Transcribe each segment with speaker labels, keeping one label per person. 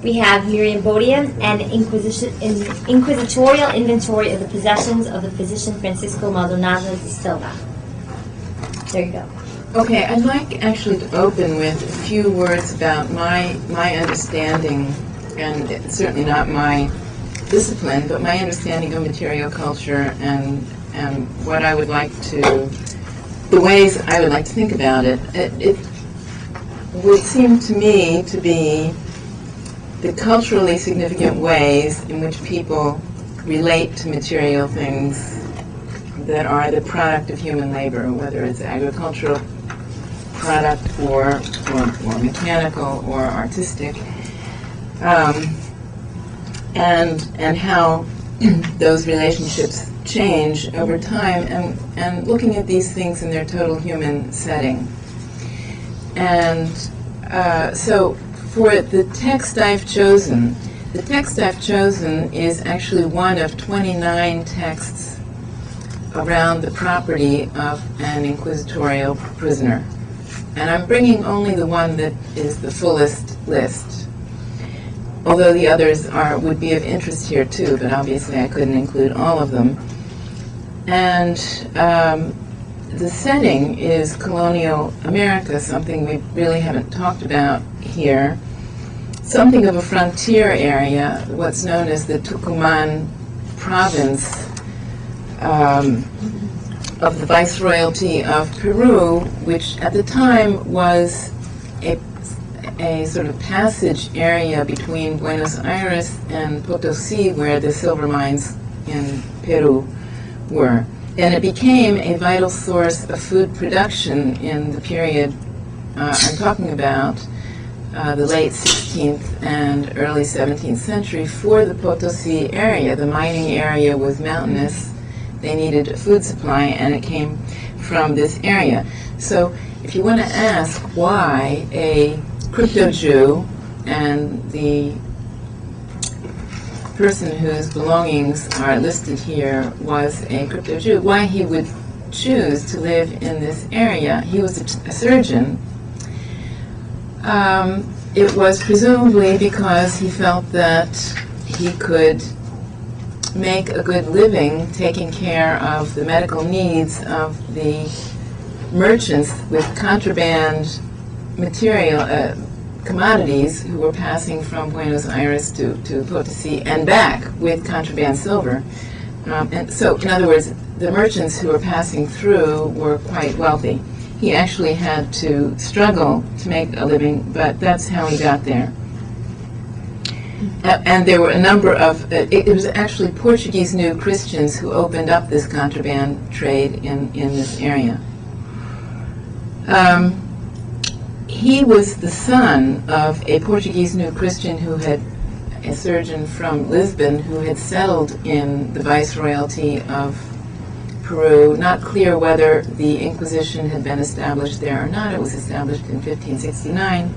Speaker 1: We have Miriam Bodian, an Inquisitorial inventory of the possessions of the physician Francisco Maldonado de Silva. There you go.
Speaker 2: Okay, I'd like actually to open with a few words about my understanding, and it's certainly not my discipline, but my understanding of material culture and what I would like to, the ways I would like to think about it. It would seem to me to be the culturally significant ways in which people relate to material things that are the product of human labor, whether it's agricultural product or mechanical or artistic, and how those relationships change over time, and looking at these things in their total human setting. And so for the text I've chosen, is actually one of 29 texts around the property of an inquisitorial prisoner. And I'm bringing only the one that is the fullest list, although the others would be of interest here too, but obviously I couldn't include all of them. And the setting is colonial America, something we really haven't talked about here. Something of a frontier area, what's known as the Tucumán province of the Viceroyalty of Peru, which at the time was a sort of passage area between Buenos Aires and Potosí, where the silver mines in Peru were. And it became a vital source of food production in the period I'm talking about, the late 16th and early 17th century, for the Potosí area. The mining area was mountainous. They needed a food supply, and it came from this area. So if you want to ask why a crypto-Jew, and the person whose belongings are listed here was a crypto-Jew, why he would choose to live in this area. He was a surgeon. It was presumably because he felt that he could make a good living taking care of the medical needs of the merchants with contraband material, commodities, who were passing from Buenos Aires to Potosí and back with contraband silver. And so, in other words, the merchants who were passing through were quite wealthy. He actually had to struggle to make a living, but that's how he got there. And there were a number of, it was actually Portuguese New Christians who opened up this contraband trade in this area. He was the son of a Portuguese New Christian a surgeon from Lisbon, who had settled in the Viceroyalty of Peru. Not clear whether the Inquisition had been established there or not. It was established in 1569.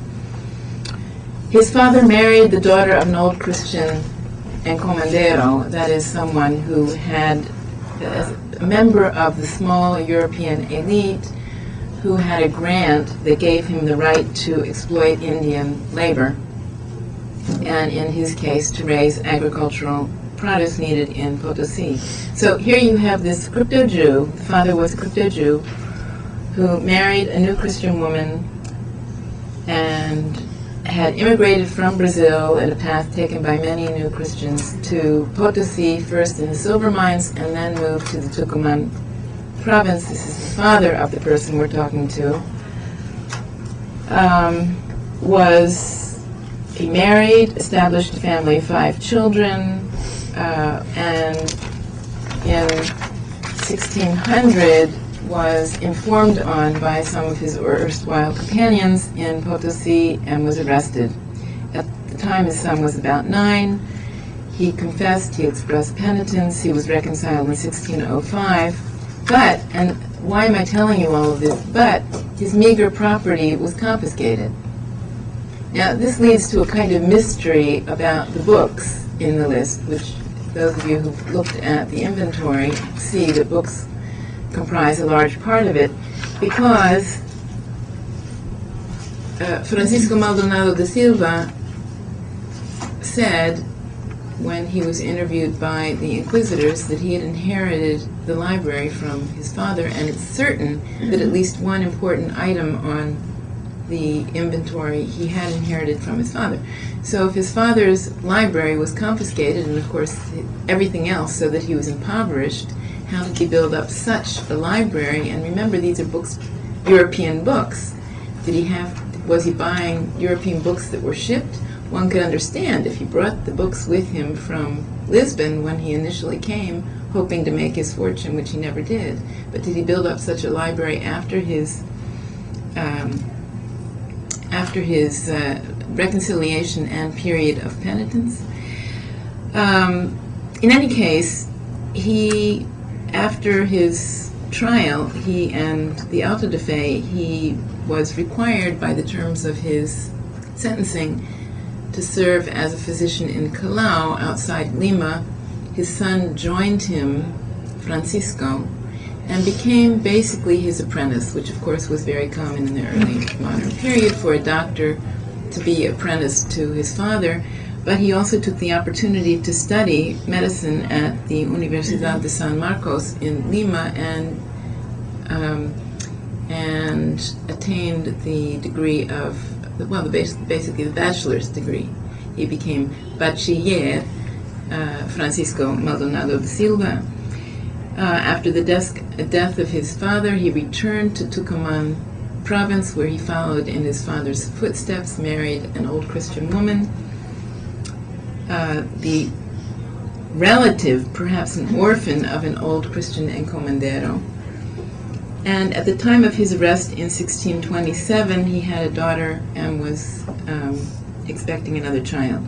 Speaker 2: His father married the daughter of an old Christian encomendero, that is someone who had, as a member of the small European elite, who had a grant that gave him the right to exploit Indian labor, and in his case to raise agricultural produce needed in Potosí. So here you have this crypto-Jew, the father was a crypto-Jew, who married a new Christian woman and had immigrated from Brazil in a path taken by many new Christians to Potosí, first in the silver mines, and then moved to the Tucumán province. This is the father of the person we're talking to. He married, established a family of 5 children, and in 1600 was informed on by some of his erstwhile companions in Potosí and was arrested. At the time his son was about 9. He confessed, he expressed penitence, he was reconciled in 1605. But, and why am I telling you all of this, but his meager property was confiscated. Now this leads to a kind of mystery about the books in the list, which those of you who've looked at the inventory see that books comprise a large part of it, because Francisco Maldonado de Silva said, when he was interviewed by the Inquisitors, that he had inherited the library from his father, and it's certain that at least one important item on the inventory he had inherited from his father. So if his father's library was confiscated, and of course everything else, so that he was impoverished, how did he build up such a library? And remember, these are books, European books. Was he buying European books that were shipped? One could understand if he brought the books with him from Lisbon when he initially came, hoping to make his fortune, which he never did. But did he build up such a library after his reconciliation and period of penitence? In any case, after his trial, he and the auto de fe, he was required by the terms of his sentencing to serve as a physician in Callao outside Lima. His son joined him, Francisco, and became basically his apprentice, which of course was very common in the early modern period for a doctor to be apprenticed to his father. But he also took the opportunity to study medicine at the Universidad de San Marcos in Lima and attained the degree of, basically the bachelor's degree. He became Bachiller Francisco Maldonado de Silva. After the death of his father, he returned to Tucumán province, where he followed in his father's footsteps, married an old Christian woman. The relative, perhaps an orphan of an old Christian encomendero. And at the time of his arrest in 1627, he had a daughter and was expecting another child.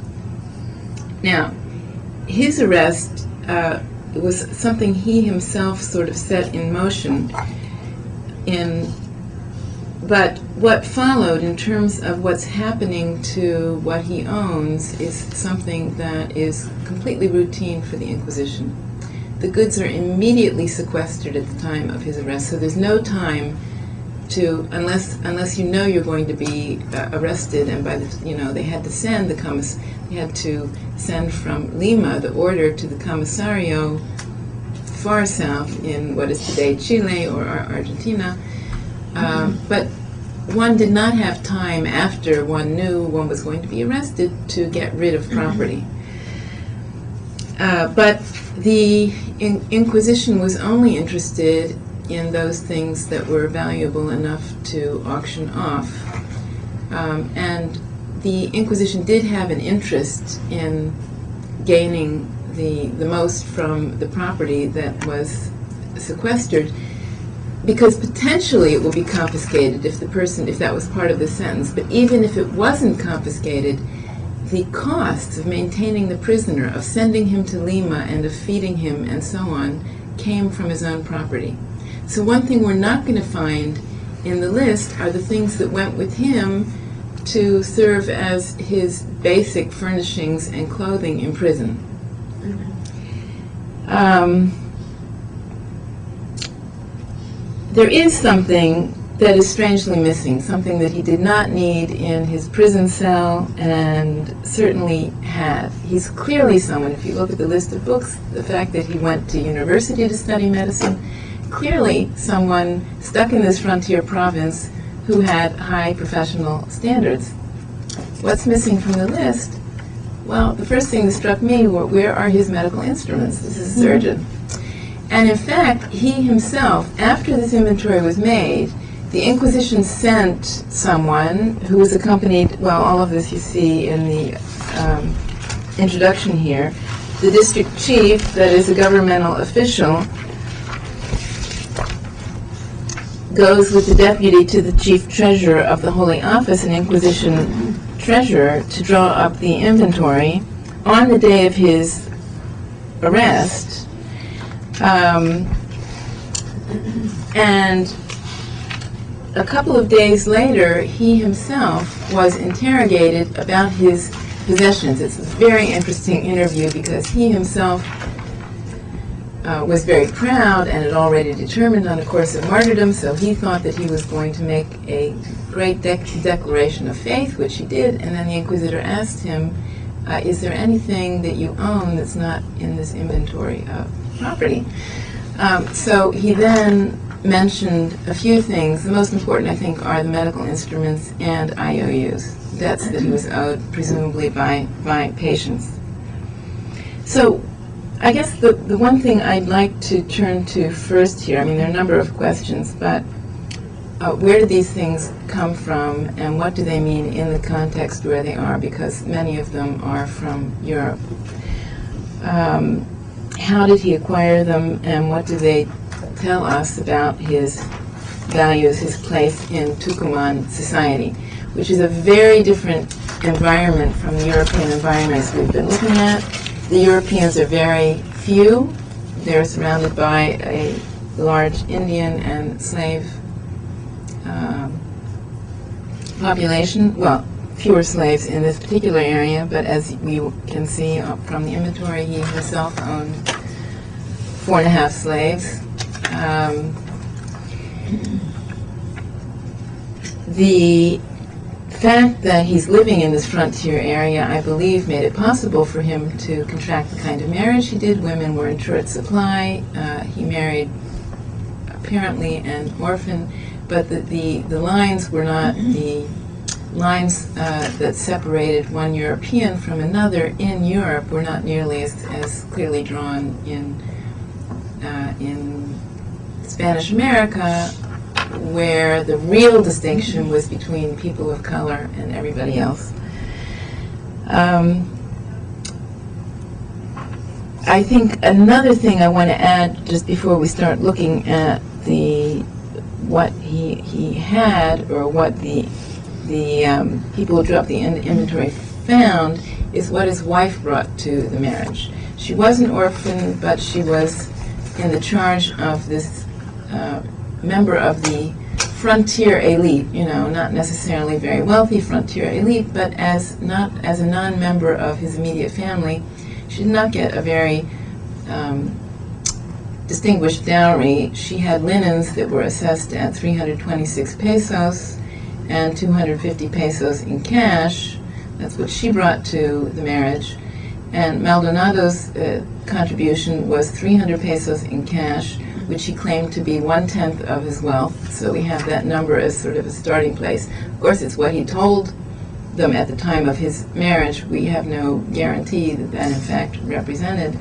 Speaker 2: Now, his arrest was something he himself sort of set in motion. But what followed in terms of what's happening to what he owns is something that is completely routine for the Inquisition. The goods are immediately sequestered at the time of his arrest, so there's no time to, unless you know you're going to be arrested, and they had to send they had to send from Lima the order to the Comisario far south in what is today Chile or Argentina. But one did not have time after one knew one was going to be arrested to get rid of property. But the Inquisition was only interested in those things that were valuable enough to auction off. And the Inquisition did have an interest in gaining the most from the property that was sequestered, because potentially it will be confiscated if that was part of the sentence. But even if it wasn't confiscated, the costs of maintaining the prisoner, of sending him to Lima and of feeding him and so on, came from his own property. So one thing we're not going to find in the list are the things that went with him to serve as his basic furnishings and clothing in prison. There is something that is strangely missing, something that he did not need in his prison cell and certainly had. He's clearly someone, if you look at the list of books, the fact that he went to university to study medicine, clearly someone stuck in this frontier province who had high professional standards. What's missing from the list? Well, the first thing that struck me were, where are his medical instruments? This is a surgeon. And in fact, he himself, after this inventory was made, the Inquisition sent someone who was accompanied, well, all of this you see in the introduction here, the district chief, that is a governmental official, goes with the deputy to the chief treasurer of the Holy Office, an Inquisition treasurer, to draw up the inventory on the day of his arrest. And a couple of days later, he himself was interrogated about his possessions. It's a very interesting interview because he himself was very proud and had already determined on a course of martyrdom, so he thought that he was going to make a great declaration of faith, which he did, and then the Inquisitor asked him, is there anything that you own that's not in this inventory of property? So he then mentioned a few things. The most important, I think, are the medical instruments and IOUs, debts that he was owed, presumably by patients. So I guess the one thing I'd like to turn to first here, I mean, there are a number of questions, but where do these things come from, and what do they mean in the context where they are, because many of them are from Europe. How did he acquire them, and what do they tell us about his values, his place in Tucuman society, which is a very different environment from the European environments we've been looking at. The Europeans are very few. They're surrounded by a large Indian and slave population. Well, fewer slaves in this particular area, but as we can see from the inventory, he himself owned 4.5 slaves. The fact that he's living in this frontier area, I believe, made it possible for him to contract the kind of marriage he did. Women were in short supply. He married apparently an orphan, but the lines were not the lines that separated one European from another in Europe were not nearly as clearly drawn in Spanish America, where the real distinction was between people of color and everybody else. I think another thing I want to add just before we start looking at what he had, or what the people who drew up the inventory found, is what his wife brought to the marriage. She was an orphan, but she was in the charge of this member of the frontier elite, not necessarily very wealthy frontier elite, but not as a non-member of his immediate family. She did not get a very distinguished dowry. She had linens that were assessed at 326 pesos and 250 pesos in cash. That's what she brought to the marriage. And Maldonado's contribution was 300 pesos in cash, which he claimed to be 1/10 of his wealth. So we have that number as sort of a starting place. Of course, it's what he told them at the time of his marriage. We have no guarantee that in fact represented,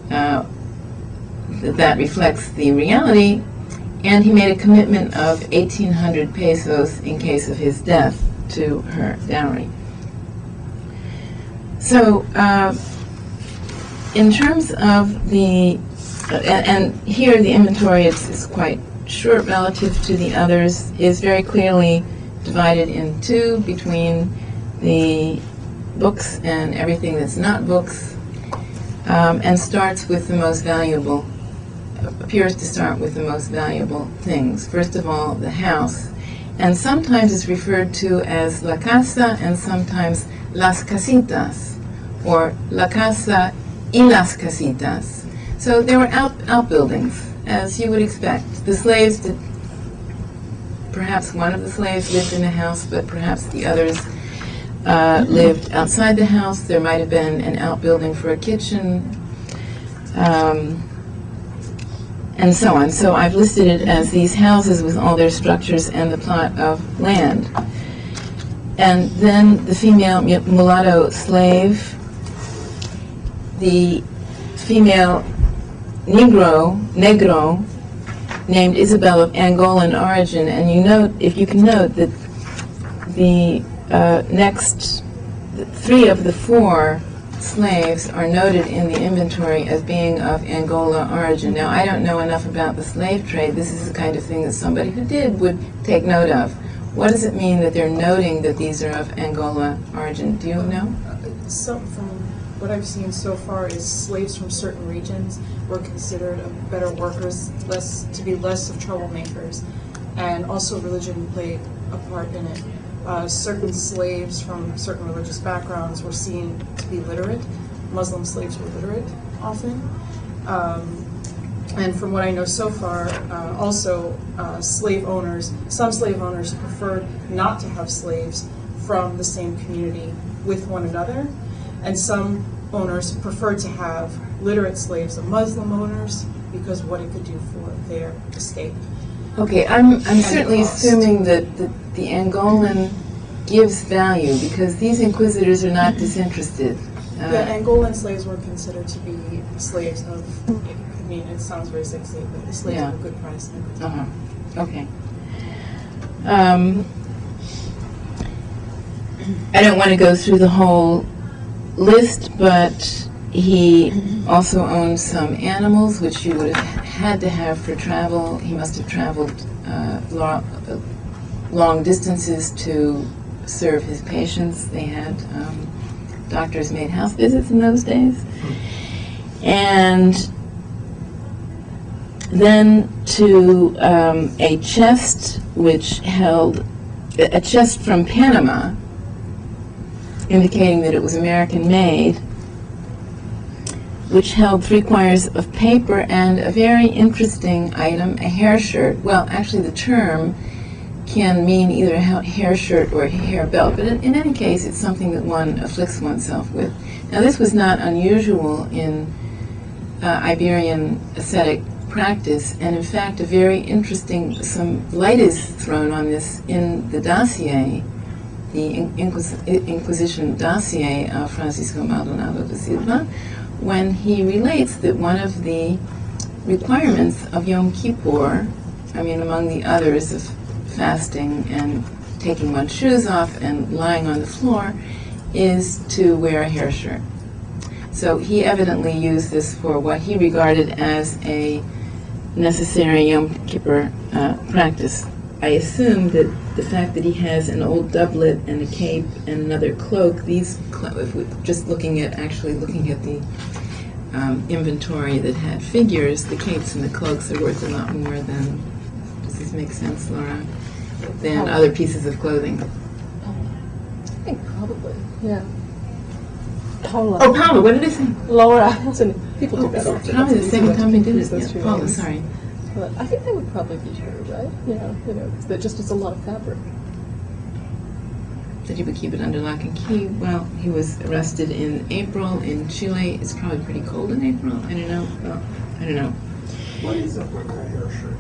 Speaker 2: that reflects the reality. And he made a commitment of 1,800 pesos in case of his death to her dowry. So, in terms of and here the inventory is quite short relative to the others, is very clearly divided in two between the books and everything that's not books, and starts with the most valuable, appears to start with the most valuable things. First of all, the house, and sometimes it's referred to as la casa and sometimes las casitas, or la casa y las casitas. So there were outbuildings, as you would expect. The slaves did, perhaps one of the slaves lived in a house, but perhaps the others lived outside the house. There might have been an outbuilding for a kitchen, and so on. So I've listed it as these houses with all their structures and the plot of land. And then the female mulatto slave, the female negro named Isabel of Angolan origin, and if you can note that the next 3 of the 4 slaves are noted in the inventory as being of Angola origin. Now, I don't know enough about the slave trade. This is the kind of thing that somebody who did would take note of. What does it mean that they're noting that these are of Angola origin? Do you know?
Speaker 3: So, from what I've seen so far, is slaves from certain regions were considered better workers, less of troublemakers, and also religion played a part in it. Certain slaves from certain religious backgrounds were seen to be literate. Muslim slaves were literate often. And from what I know so far, also some slave owners preferred not to have slaves from the same community with one another. And some owners preferred to have literate slaves of Muslim owners because what it could do for their estate.
Speaker 2: Okay, I'm
Speaker 3: And
Speaker 2: certainly
Speaker 3: cost.
Speaker 2: assuming that the Angolan gives value because these inquisitors are not disinterested.
Speaker 3: The Angolan slaves were considered to be slaves of, I mean, it sounds very sexy, but the slaves
Speaker 2: Yeah.
Speaker 3: of a good price.
Speaker 2: Okay. I don't want to go through the whole list, but he also owned some animals, which you would have had to have for travel. He must have traveled long distances to serve his patients. They had doctors made house visits in those days. And then to a chest which held, a chest from Panama, indicating that it was American made, which held 3 quires of paper and a very interesting item, a hair shirt. Well, actually the term can mean either a hair shirt or a hair belt, but in any case it's something that one afflicts oneself with. Now this was not unusual in Iberian ascetic practice, and in fact a very interesting, some light is thrown on this in the dossier, the Inquisition dossier of Francisco Maldonado de Silva, when he relates that one of the requirements of Yom Kippur, I mean among the others of fasting and taking one's shoes off and lying on the floor, is to wear a hair shirt. So he evidently used this for what he regarded as a necessary Yom Kippur practice. I assume that the fact that he has an old doublet and a cape and another cloak, these, if we're just looking at the inventory that had figures, the capes and the cloaks are worth a lot more than, does this make sense, Laura, than other pieces of clothing?
Speaker 4: I think probably, yeah. Paula.
Speaker 2: Oh, Paula, what did I say?
Speaker 4: Laura. People do that often.
Speaker 2: Probably the second time we did it.
Speaker 4: Those
Speaker 2: Yeah,
Speaker 4: two
Speaker 2: Paula,
Speaker 4: names.
Speaker 2: sorry.
Speaker 4: But I think that would probably be true, right? Because that just is a lot of fabric.
Speaker 2: That he would keep it under lock and key. Well, he was arrested in April in Chile. It's probably pretty cold in April. I don't know. Well, I don't know.
Speaker 5: What is up with a hair shirt?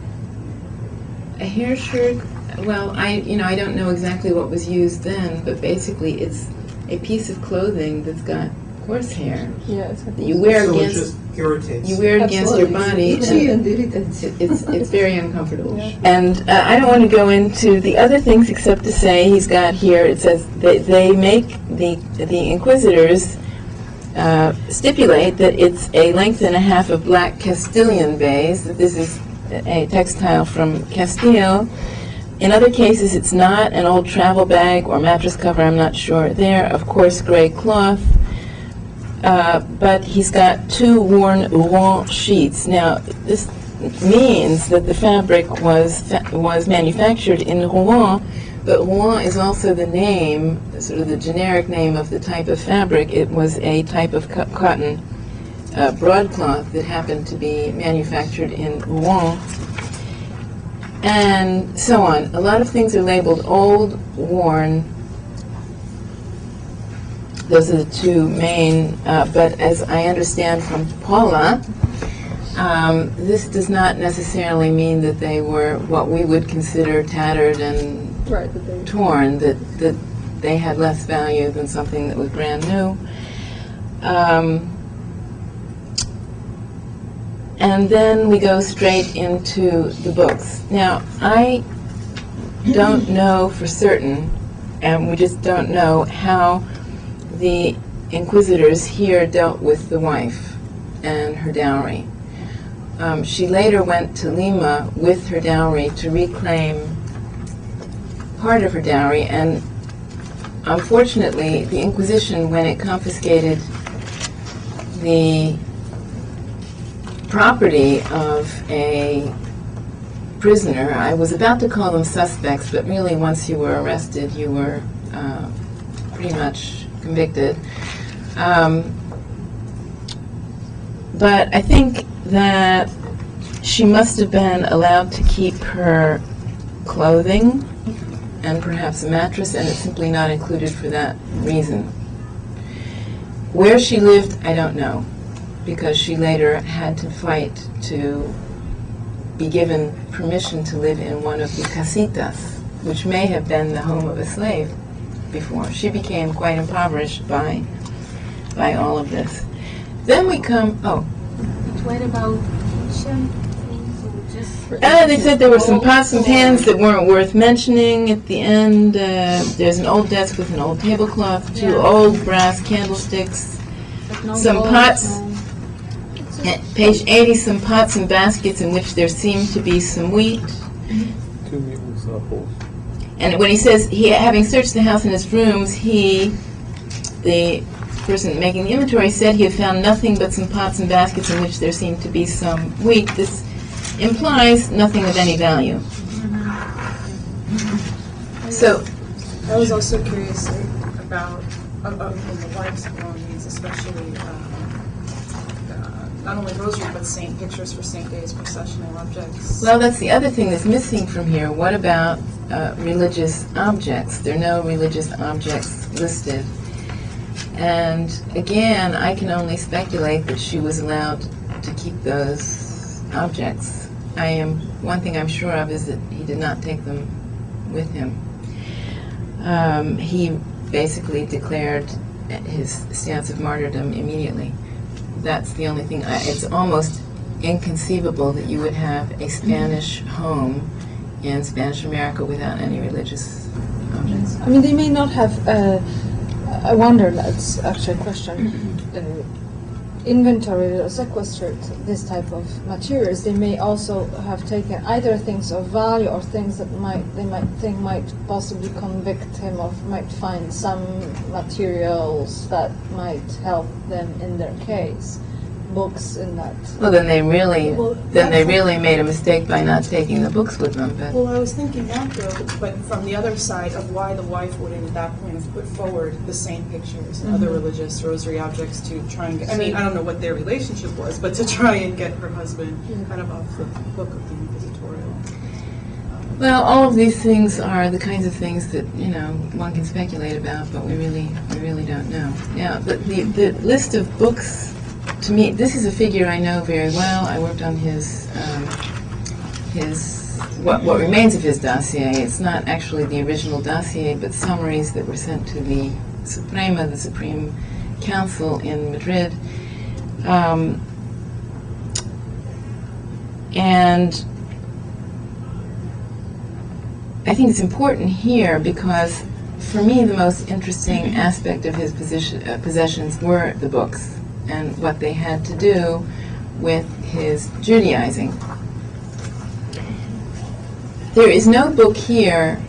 Speaker 2: A hair shirt. Well, I don't know exactly what was used then, but basically it's a piece of clothing that's got horsehair.
Speaker 4: Yeah, it's
Speaker 2: That you wear
Speaker 5: So it
Speaker 2: against.
Speaker 5: just irritates.
Speaker 2: You wear it against your body.
Speaker 6: Itchy
Speaker 2: and
Speaker 6: and irritates.
Speaker 2: it's very uncomfortable.
Speaker 4: Yeah.
Speaker 2: And I don't want to go into the other things except to say he's got here, it says they make the inquisitors stipulate that it's a length and a half of black Castilian baize, that this is a textile from Castile. In other cases it's not, an old travel bag or mattress cover, I'm not sure there, of course gray cloth. But he's got 2 worn Rouen sheets. Now, this means that the fabric was manufactured in Rouen, but Rouen is also the name, sort of the generic name of the type of fabric. It was a type of cotton broadcloth that happened to be manufactured in Rouen, and so on. A lot of things are labeled old, worn. Those are the 2 main, but as I understand from Paula, this does not necessarily mean that they were what we would consider tattered and
Speaker 4: right, but they
Speaker 2: torn, that they had less value than something that was brand new. And then we go straight into the books. Now, I don't know for certain, and we just don't know how the inquisitors here dealt with the wife and her dowry. She later went to Lima with her dowry to reclaim part of her dowry, and unfortunately the Inquisition, when it confiscated the property of a prisoner, I was about to call them suspects, but really once you were arrested you were pretty much convicted. But I think that she must have been allowed to keep her clothing and perhaps a mattress, and it's simply not included for that reason. Where she lived, I don't know, because she later had to fight to be given permission to live in one of the casitas, which may have been the home of a slave before. She became quite impoverished by all of this. Then we come,
Speaker 6: What about kitchen things or just?
Speaker 2: they said there were some pots and pans that weren't worth mentioning at the end. There's an old desk with an old tablecloth, two old brass candlesticks, some pots. At page 80, some pots and baskets in which there seemed to be some wheat.
Speaker 7: 2 mules holes.
Speaker 2: And when he says, having searched the house and its rooms, the person making the inventory said he had found nothing but some pots and baskets in which there seemed to be some wheat. This implies nothing of any value. So,
Speaker 3: I was also curious about the wife's belongings, especially not only rosary but saint pictures for Saint Days, processional objects.
Speaker 2: well, that's the other thing that's missing from here. What about religious objects? There are no religious objects listed. And again, I can only speculate that she was allowed to keep those objects. One thing I'm sure of is that he did not take them with him. He basically declared his stance of martyrdom immediately. That's the only thing. It's almost inconceivable that you would have a Spanish home in Spanish America without any religious objects.
Speaker 4: I mean, they may not have. I wonder. That's actually a question. Inventory or sequestered this type of materials. They may also have taken either things of value or things that they might think might possibly convict him of, might find some materials that might help them in their case. Books in that.
Speaker 2: Well, then they really made a mistake by not taking the books with them. But
Speaker 3: Well, I was thinking that though, but from the other side of why the wife would at that point have put forward the saint pictures and other religious rosary objects to try and get, I mean, I don't know what their relationship was, but to try and get her husband kind of off the hook of the Inquisitorial.
Speaker 2: well, all of these things are the kinds of things that one can speculate about, but we really don't know. Now, the list of books. To me, this is a figure I know very well. I worked on what remains of his dossier. It's not actually the original dossier, but summaries that were sent to the Suprema, the Supreme Council in Madrid. And I think it's important here because, for me, the most interesting aspect of his possessions were the books and what they had to do with his Judaizing. There is no book here.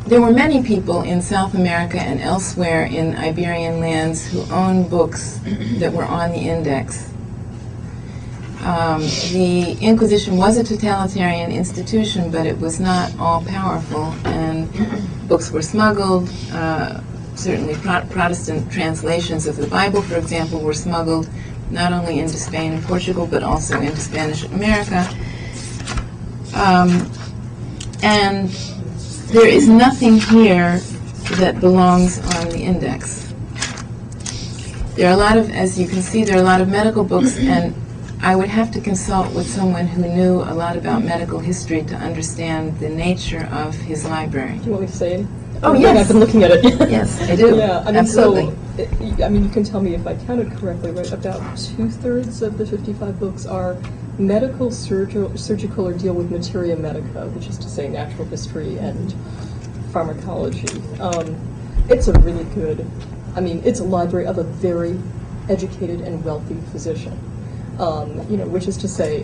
Speaker 2: There were many people in South America and elsewhere in Iberian lands who owned books that were on the index. The Inquisition was a totalitarian institution, but it was not all-powerful, and books were smuggled. Certainly Protestant translations of the Bible, for example, were smuggled not only into Spain and Portugal, but also into Spanish America. And there is nothing here that belongs on the index. There are a lot of, as you can see, there are a lot of medical books, and I would have to consult with someone who knew a lot about medical history to understand the nature of his library.
Speaker 4: Do you want me to say it?
Speaker 2: Oh, yes.
Speaker 4: I've been looking at it.
Speaker 2: Yes, I do.
Speaker 4: Yeah, I mean,
Speaker 2: absolutely.
Speaker 4: So, you can tell me if I counted correctly, right? About 2/3 of the 55 books are medical, surgical, or deal with materia medica, which is to say natural history and pharmacology. It's a really good, it's a library of a very educated and wealthy physician. Which is to say,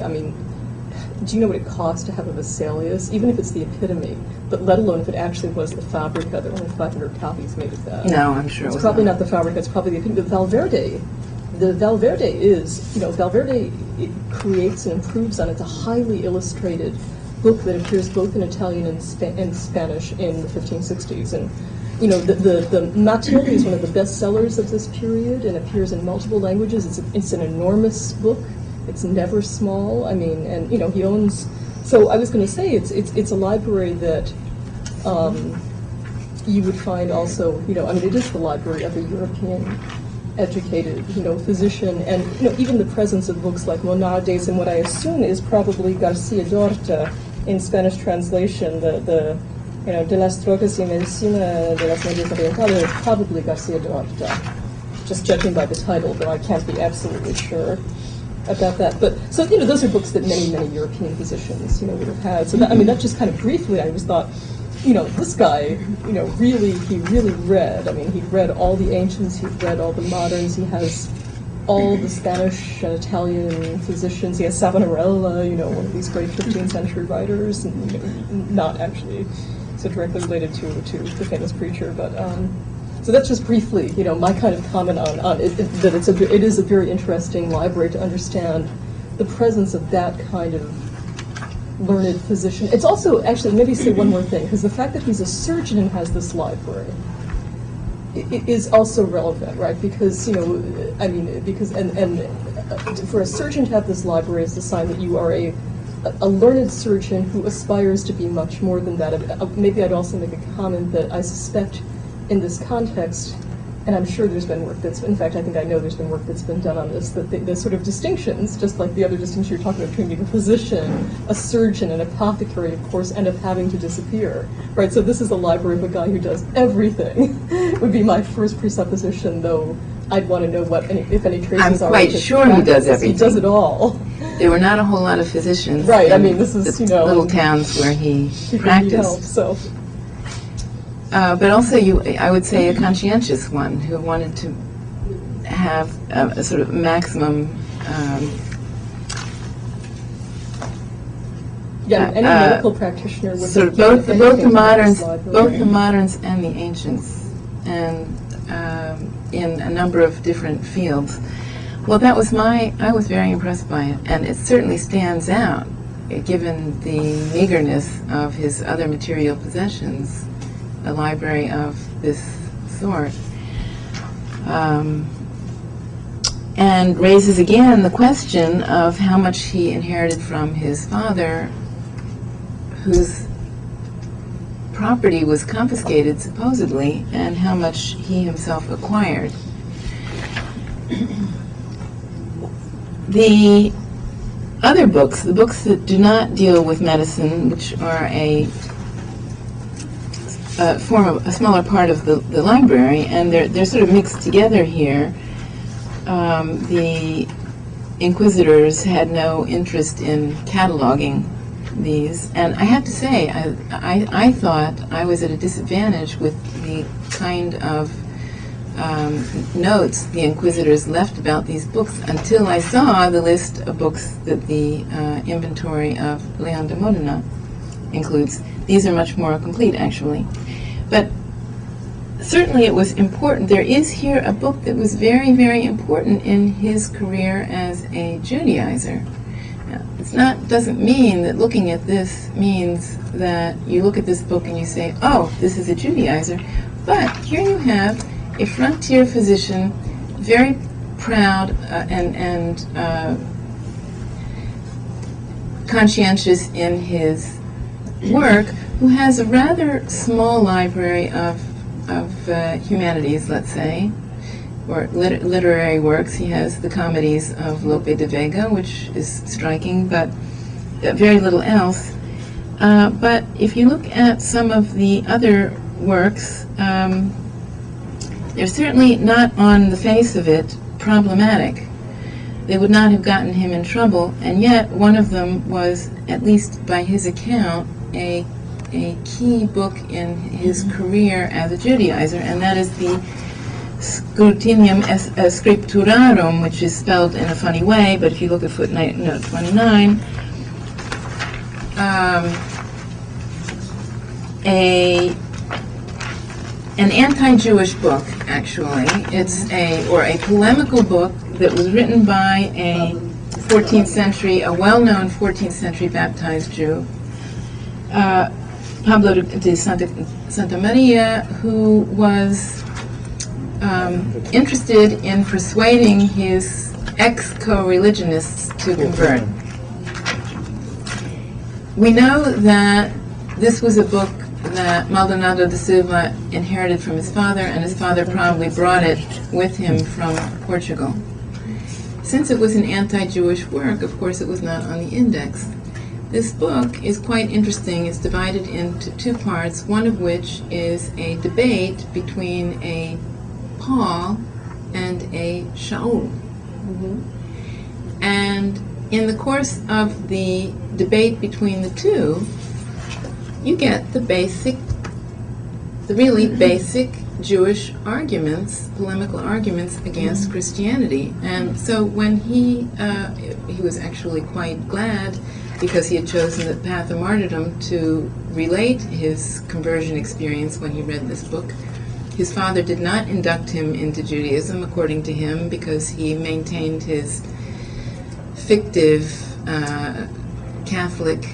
Speaker 4: do you know what it costs to have a Vesalius, even if it's the epitome, but let alone if it actually was the Fabrica? There are only 500 copies made of that.
Speaker 2: No, I'm sure
Speaker 4: It's
Speaker 2: it was
Speaker 4: probably not the Fabrica, it's probably the epitome. The Valverde. The Valverde is, Valverde, it creates and improves on it. It's a highly illustrated book that appears both in Italian and Spanish in the 1560s. And, the Matthioli is one of the best sellers of this period and appears in multiple languages. It's an enormous book. It's never small. And he owns. So I was going to say it's a library that you would find also. It is the library of a European educated, physician, and even the presence of books like Monades and what I assume is probably Garcia Dorta in Spanish translation, the de las drogas y medicina de las medias orientales, probably Garcia Dorta, just judging by the title, though I can't be absolutely sure about that. But so those are books that many European physicians would have had. So that just kind of briefly, I just thought, this guy, he really read. He'd read all the ancients, he'd read all the moderns, he has all the Spanish and Italian physicians. He has Savonarola, one of these great 15th century writers, and not actually so directly related to the famous preacher, but so that's just briefly, my kind of comment on it, that it is a very interesting library to understand the presence of that kind of learned physician. It's also, actually, maybe say one more thing, because the fact that he's a surgeon and has this library is also relevant, right? Because, because for a surgeon to have this library is a sign that you are a learned surgeon who aspires to be much more than that. Maybe I'd also make a comment that I suspect in this context, and I'm sure there's been work in fact, I think I know there's been work that's been done on this, that the sort of distinctions, just like the other distinctions you're talking about between being a physician, a surgeon, an apothecary, of course, end up having to disappear, right? So this is a library of a guy who does everything, would be my first presupposition, though I'd want to know if any traces are.
Speaker 2: I'm quite sure he does everything.
Speaker 4: He does it all.
Speaker 2: There were not a whole lot of physicians.
Speaker 4: Right, this is,
Speaker 2: little towns where he practiced.
Speaker 4: So.
Speaker 2: But also, I would say, a conscientious one who wanted to have a sort of maximum.
Speaker 4: Any medical practitioner would
Speaker 2: sort of both the moderns and the ancients, and in a number of different fields. Well, I was very impressed by it, and it certainly stands out, given the meagerness of his other material possessions. A library of this sort, and raises again the question of how much he inherited from his father, whose property was confiscated supposedly, and how much he himself acquired. The other books, the books that do not deal with medicine, which are form a smaller part of the library, and they're sort of mixed together here. The Inquisitors had no interest in cataloging these, and I have to say, I thought I was at a disadvantage with the kind of notes the Inquisitors left about these books until I saw the list of books that the inventory of Leon de Modena includes. These are much more complete, actually. But certainly it was important. There is here a book that was very, very important in his career as a Judaizer. Now, doesn't mean that looking at this means that you look at this book and you say, oh, this is a Judaizer. But here you have a frontier physician, very proud and conscientious in his work, who has a rather small library of humanities, let's say, or literary works. He has the comedies of Lope de Vega, which is striking, but very little else. But if you look at some of the other works, they're certainly not, on the face of it, problematic. They would not have gotten him in trouble, and yet one of them was, at least by his account, a key book in his career as a Judaizer, and that is the Scrutinium Scripturarum, which is spelled in a funny way, but if you look at footnote 29, an anti-Jewish book, actually. It's a polemical book that was written by a 14th century, a well-known 14th century baptized Jew, Pablo de Santa Maria, who was interested in persuading his ex-co-religionists to convert. We know that this was a book that Maldonado de Silva inherited from his father, and his father probably brought it with him from Portugal. Since it was an anti-Jewish work, of course it was not on the index. This book is quite interesting. It's divided into two parts, one of which is a debate between a Paul and a Shaul. And in the course of the debate between the two, you get the really basic Jewish arguments, polemical arguments against Christianity. And so when he was actually quite glad, because he had chosen the path of martyrdom, to relate his conversion experience when he read this book. His father did not induct him into Judaism, according to him, because he maintained his fictive Catholic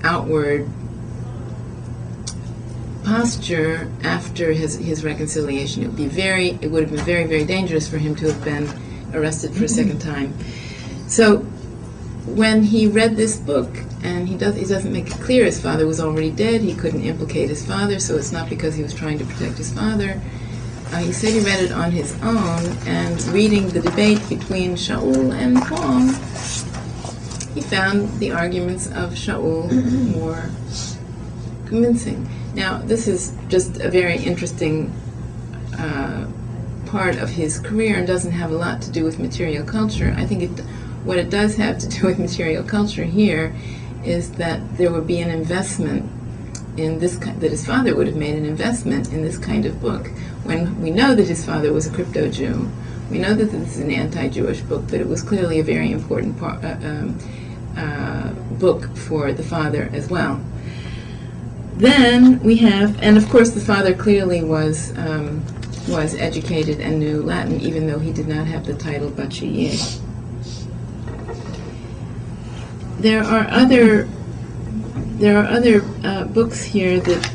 Speaker 2: outward posture after his reconciliation. It would have been very, very dangerous for him to have been arrested for a second time. So when he read this book, and he doesn't make it clear his father was already dead, he couldn't implicate his father, so it's not because he was trying to protect his father. He said he read it on his own, and reading the debate between Shaul and Paul, he found the arguments of Shaul more convincing. Now, this is just a very interesting part of his career and doesn't have a lot to do with material culture. I think what it does have to do with material culture here is that there would be an investment in this, that his father would have made an investment in this kind of book. When we know that his father was a crypto-Jew, we know that this is an anti-Jewish book, but it was clearly a very important book for the father as well. Then we have, and of course the father clearly was educated and knew Latin, even though he did not have the title bachiller. There are other books here that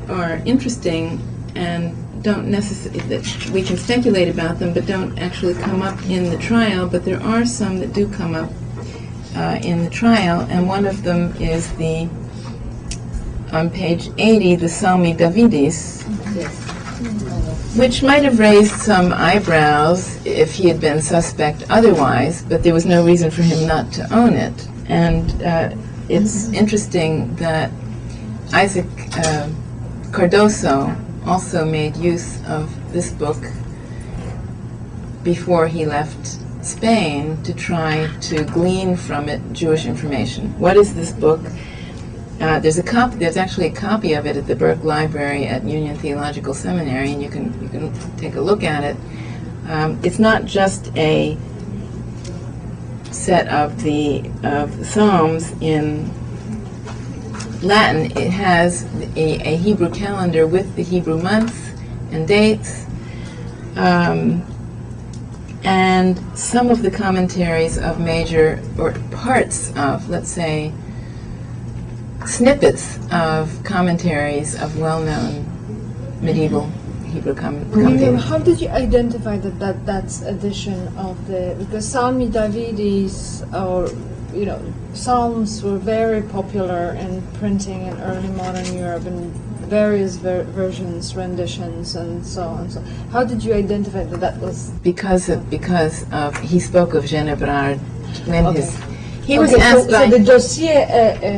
Speaker 2: are interesting and don't necessarily, that we can speculate about them, but don't actually come up in the trial. But there are some that do come up in the trial, and one of them is on page 80, the Psalmi Davidis, which might have raised some eyebrows if he had been suspect otherwise, but there was no reason for him not to own it. And it's interesting that Isaac Cardoso also made use of this book before he left Spain to try to glean from it Jewish information. What is this book? There's actually a copy of it at the Burke Library at Union Theological Seminary, and you can take a look at it. It's not just a set of the Psalms in Latin. It has a Hebrew calendar with the Hebrew months and dates, and some of the commentaries of major, or parts of, let's say, snippets of commentaries of well-known medieval Hebrew
Speaker 8: Miriam,
Speaker 2: commentators.
Speaker 8: how did you identify that's edition of because Psalmi Davidis, or Psalms were very popular in printing in early modern Europe in various versions, renditions, and so on. So how did you identify that was?
Speaker 2: Because he spoke of Genebrard when
Speaker 8: Okay.
Speaker 2: he was asked by.
Speaker 8: So the dossier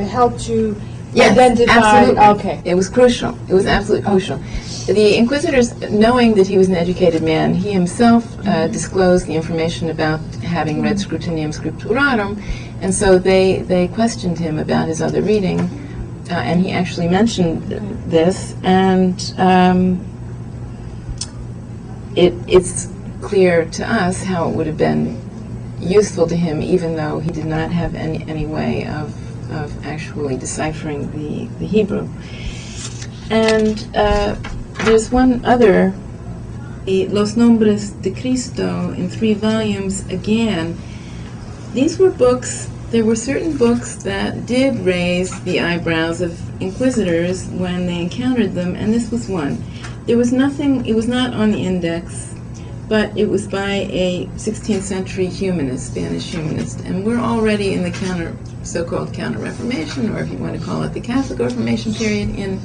Speaker 8: helped you
Speaker 2: Yes,
Speaker 8: identify.
Speaker 2: absolutely.
Speaker 8: Okay.
Speaker 2: It was crucial. It was absolutely crucial. The inquisitors, knowing that he was an educated man, he himself disclosed the information about having read Scrutinium Scripturarum, and so they questioned him about his other reading, and he actually mentioned this, and it's clear to us how it would have been useful to him, even though he did not have any way of actually deciphering the Hebrew. And there's one other, the Los Nombres de Cristo, in 3 volumes again. These were books, there were certain books that did raise the eyebrows of inquisitors when they encountered them, and this was one. There was nothing, it was not on the index, but it was by a 16th century humanist, Spanish humanist, and we're already in the so-called Counter-Reformation, or if you want to call it the Catholic Reformation period in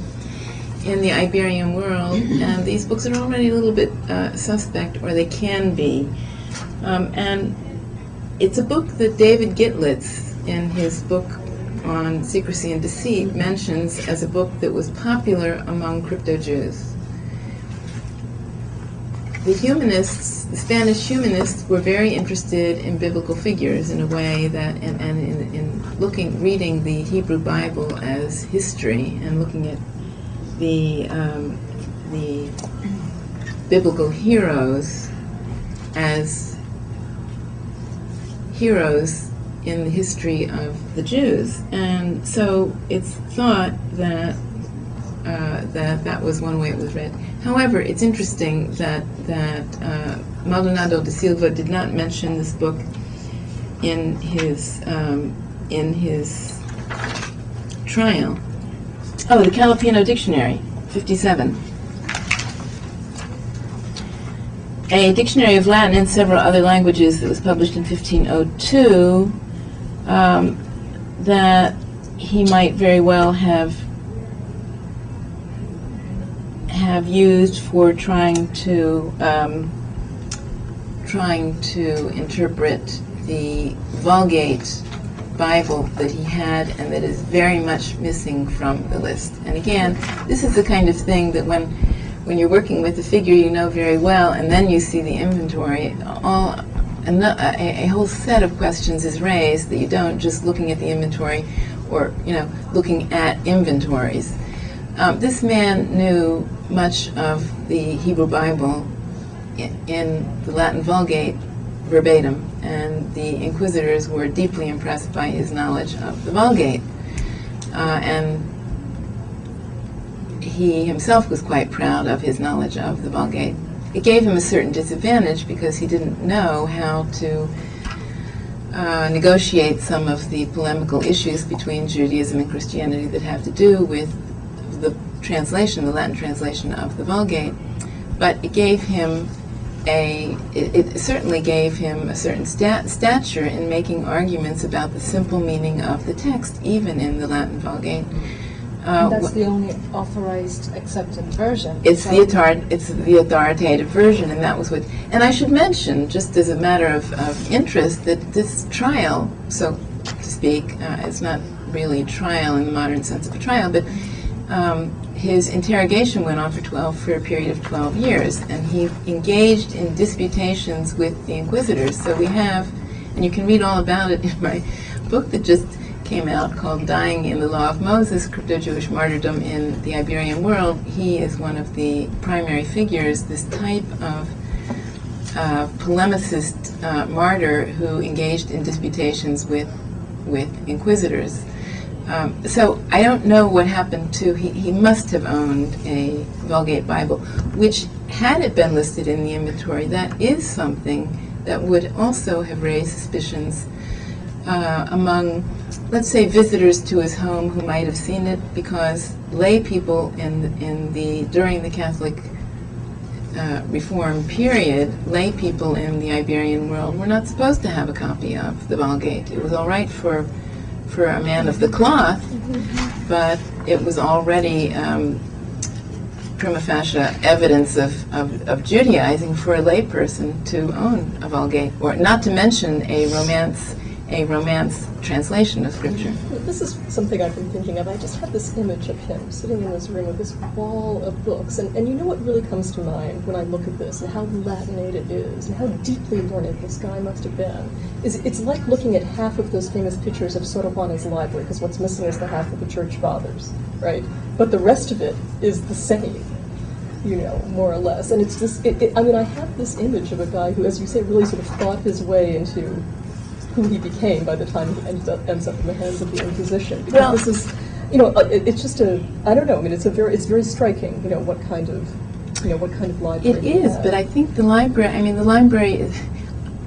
Speaker 2: the Iberian world, and these books are already a little bit suspect, or they can be. And it's a book that David Gitlitz, in his book on Secrecy and Deceit, mentions as a book that was popular among crypto-Jews. The humanists, the Spanish humanists, were very interested in biblical figures in a way that, and in reading the Hebrew Bible as history and looking at the biblical heroes as heroes in the history of the Jews. And so it's thought that that was one way it was read. However, it's interesting that Maldonado de Silva did not mention this book in his trial. Oh, the Calipino Dictionary, 57. A dictionary of Latin and several other languages that was published in 1502 that he might very well have used for trying to interpret the Vulgate Bible that he had, and that is very much missing from the list. And again, this is the kind of thing that when you're working with a figure you know very well, and then you see the inventory, a whole set of questions is raised that you don't just looking at the inventory or looking at inventories. This man knew much of the Hebrew Bible in the Latin Vulgate verbatim, and the inquisitors were deeply impressed by his knowledge of the Vulgate. And he himself was quite proud of his knowledge of the Vulgate. It gave him a certain disadvantage because he didn't know how to negotiate some of the polemical issues between Judaism and Christianity that have to do with the translation, the Latin translation of the Vulgate. But it gave him it certainly gave him a certain stature in making arguments about the simple meaning of the text, even in the Latin Vulgate.
Speaker 8: And that's the only authorized, accepted version.
Speaker 2: It's the authoritative version, and that was what. And I should mention, just as a matter of interest, that this trial, so to speak, it's not really a trial in the modern sense of a trial, but his interrogation went on for a period of 12 years, and he engaged in disputations with the inquisitors. So we have, and you can read all about it in my book that just came out called Dying in the Law of Moses, Crypto-Jewish Martyrdom in the Iberian World. He is one of the primary figures, this type of polemicist martyr who engaged in disputations with inquisitors. So I don't know what happened to, he must have owned a Vulgate Bible, which, had it been listed in the inventory, that is something that would also have raised suspicions among, let's say, visitors to his home who might have seen it, because lay people during the Catholic Reform period, lay people in the Iberian world were not supposed to have a copy of the Vulgate. It was all right for a man of the cloth, but it was already prima facie evidence of Judaizing for a layperson to own a Vulgate, or not to mention a Romance translation of Scripture.
Speaker 4: This is something I've been thinking of. I just had this image of him sitting in this room with this wall of books, and you know what really comes to mind when I look at this, and how Latinate it is, and how deeply learned this guy must have been, is it's like looking at half of those famous pictures of Sor Juana's library, because what's missing is the half of the Church Fathers, right? But the rest of it is the same, more or less. And it's just, I have this image of a guy who, as you say, really sort of thought his way into who he became by the time he ends up in the hands of the Inquisition. Because this is, it's just I don't know. I mean, it's very striking. What kind of library
Speaker 2: it is. But I think the library is,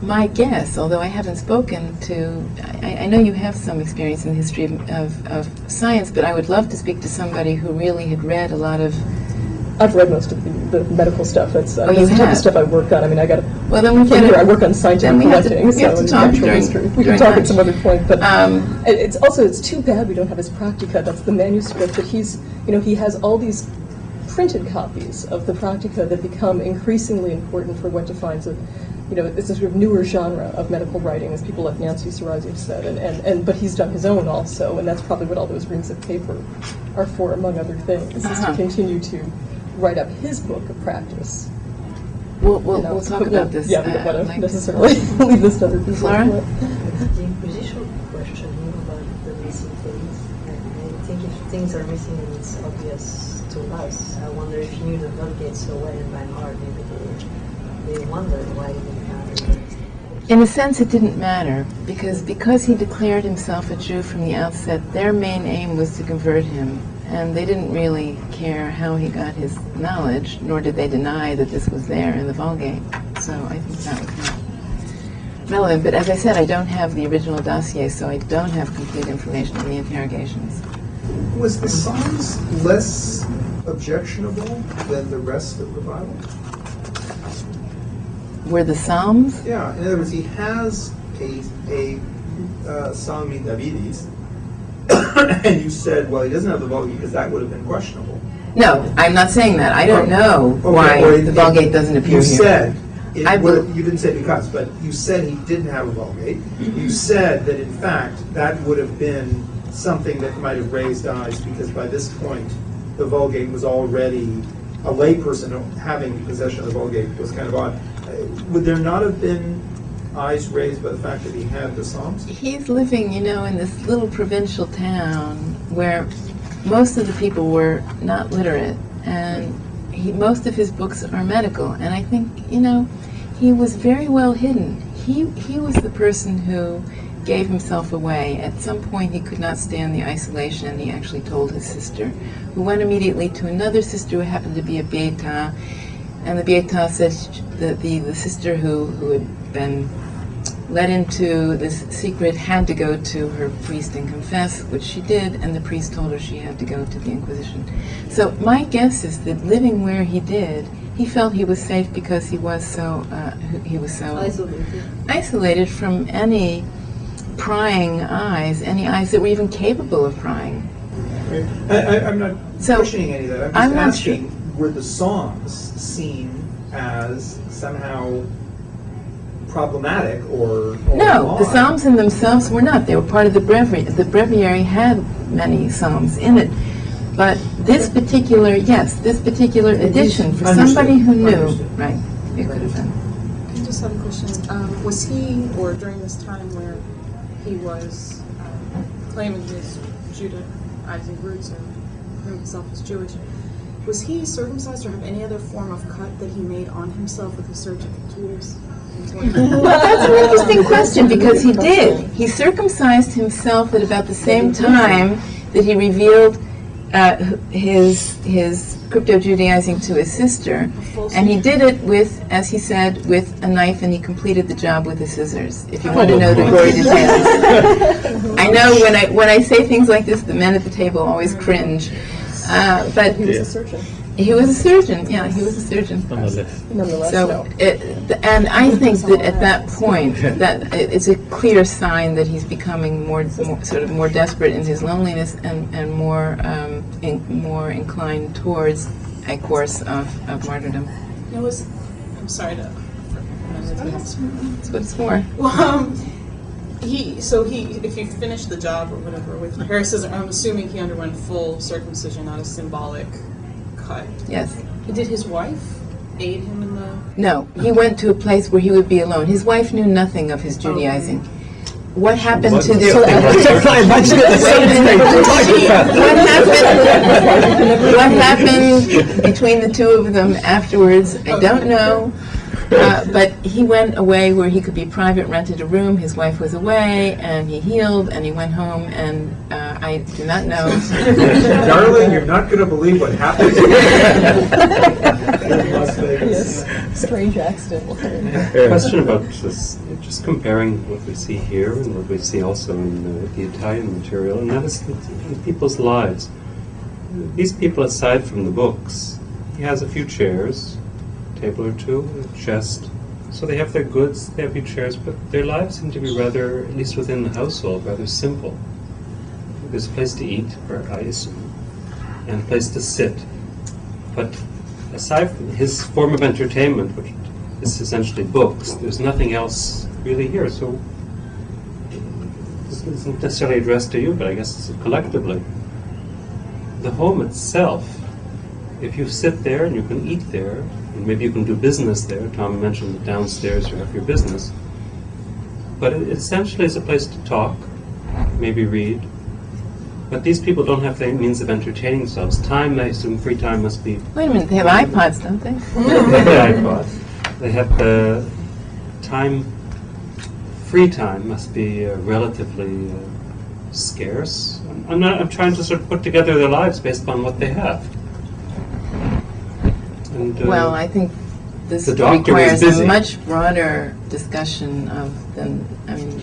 Speaker 2: my guess, although I haven't spoken to, I know you have some experience in the history of science, but I would love to speak to somebody who really had read a lot of
Speaker 4: I've read most of the medical stuff. That's
Speaker 2: you
Speaker 4: the type
Speaker 2: have?
Speaker 4: of stuff I work on. I mean, I got to.
Speaker 2: Well, then we
Speaker 4: From here, I
Speaker 2: can.
Speaker 4: work on scientific
Speaker 2: we have to-
Speaker 4: collecting,
Speaker 2: we have
Speaker 4: so
Speaker 2: to talk
Speaker 4: natural
Speaker 2: during-
Speaker 4: history. We
Speaker 2: during
Speaker 4: can talk
Speaker 2: lunch.
Speaker 4: at some other point, but
Speaker 2: Um,
Speaker 4: it's too bad we don't have his Practica. That's the manuscript that he has all these printed copies of the Practica that become increasingly important for what defines it's a sort of newer genre of medical writing, as people like Nancy Sarazi have said, but he's done his own also, and that's probably what all those reams of paper are for, among other things, is to continue to write up his book of practice.
Speaker 2: We'll talk about this.
Speaker 4: Yeah, we don't want to
Speaker 2: later.
Speaker 4: necessarily leave this to other people.
Speaker 2: Flora?
Speaker 9: The Inquisition questioning about the missing things. I think if things are missing and it's obvious to us, I wonder if you knew the Vulgate so well and by heart, maybe they wondered why it didn't matter.
Speaker 2: In a sense, it didn't matter, because he declared himself a Jew from the outset, their main aim was to convert him, and they didn't really care how he got his knowledge, nor did they deny that this was there in the Vulgate. So I think that was not relevant. But as I said, I don't have the original dossier, so I don't have complete information on the interrogations.
Speaker 5: Was the Psalms less objectionable than the rest of the Bible?
Speaker 2: Were the Psalms?
Speaker 5: Yeah, in other words, he has a Psalmi Davidis, and you said, well, he doesn't have the Vulgate because that would have been questionable.
Speaker 2: No, I'm not saying that. I don't know
Speaker 5: Okay,
Speaker 2: why
Speaker 5: well,
Speaker 2: the Vulgate doesn't appear
Speaker 5: You
Speaker 2: here.
Speaker 5: said,
Speaker 2: You
Speaker 5: didn't say because, but you said he didn't have a Vulgate. You said that, in fact, that would have been something that might have raised eyes because by this point, the Vulgate was already, a layperson having possession of the Vulgate was kind of odd. Would there not have been eyes raised by the fact that he had the Psalms?
Speaker 2: He's living, in this little provincial town where most of the people were not literate, and most of his books are medical. And I think, he was very well hidden. He was the person who gave himself away. At some point, he could not stand the isolation, and he actually told his sister, who went immediately to another sister who happened to be a Beata. And the Beata said that the sister who had been led into this secret had to go to her priest and confess, which she did, and the priest told her she had to go to the Inquisition. So my guess is that living where he did, he felt he was safe because he was so isolated from any prying eyes, any eyes that were even capable of prying.
Speaker 5: I'm not
Speaker 2: So,
Speaker 5: questioning any of that.
Speaker 2: I'm
Speaker 5: I'm
Speaker 2: not
Speaker 5: just asking, were the songs seen as somehow problematic or
Speaker 2: No, the
Speaker 5: odd?
Speaker 2: Psalms in themselves were not. They were part of the breviary. The breviary had many Psalms in it. But this particular edition, for somebody who knew,
Speaker 5: Understood.
Speaker 2: right, it could have been.
Speaker 3: I just have a question. Was he, or during this time where he was claiming his Judaizing roots or claiming himself as Jewish, was he circumcised or have any other form of cut that he made on himself with his surgical tools?
Speaker 2: Well, that's an interesting question because he did. He circumcised himself at about the same time that he revealed his crypto-Judaizing to his sister, and he did it with, as he said, with a knife, and he completed the job with the scissors. If you want to know the gory details, I know when I say things like this, the men at the table always cringe. But
Speaker 4: He was a surgeon.
Speaker 2: he was a surgeon. Yeah, he was a surgeon.
Speaker 4: Nonetheless,
Speaker 2: So,
Speaker 4: no.
Speaker 2: and I think that at that point, that it's a clear sign that he's becoming more desperate in his loneliness and more inclined towards a course of martyrdom.
Speaker 3: I'm sorry to.
Speaker 2: That's what it's for.
Speaker 3: Well, if you finish the job or whatever with Harris's, I'm assuming he underwent full circumcision, not a symbolic cut.
Speaker 2: Yes.
Speaker 3: Did his wife aid him in the?
Speaker 2: No, he went to a place where he would be alone. His wife knew nothing of his Judaizing. What happened to their... What happened between the two of them afterwards, I don't know. But he went away where he could be private, rented a room, his wife was away, and he healed, and he went home, and I do not know.
Speaker 5: Darling, you're not going to believe what happened to you in Las Vegas.
Speaker 4: Yes, strange accident.
Speaker 7: Question about just comparing what we see here and what we see also in the Italian material, and that is in people's lives. These people, aside from the books, he has a few chairs, a table or two, a chest. So they have their goods, they have a few chairs, but their lives seem to be rather, at least within the household, rather simple. There's a place to eat, I assume, and a place to sit. But aside from his form of entertainment, which is essentially books, there's nothing else really here. So this isn't necessarily addressed to you, but I guess collectively. The home itself, if you sit there and you can eat there, and maybe you can do business there. Tom mentioned that downstairs you have your business. But it essentially is a place to talk, maybe read. But these people don't have the means of entertaining themselves. Time, I assume, free time must be...
Speaker 2: Wait a minute, they have iPods, don't they?
Speaker 7: They have iPods. They have the time, free time must be relatively scarce. I'm trying to sort of put together their lives based upon what they have. And,
Speaker 2: well, I think this
Speaker 7: the doctor
Speaker 2: requires
Speaker 7: was busy.
Speaker 2: a much broader discussion of than, I mean,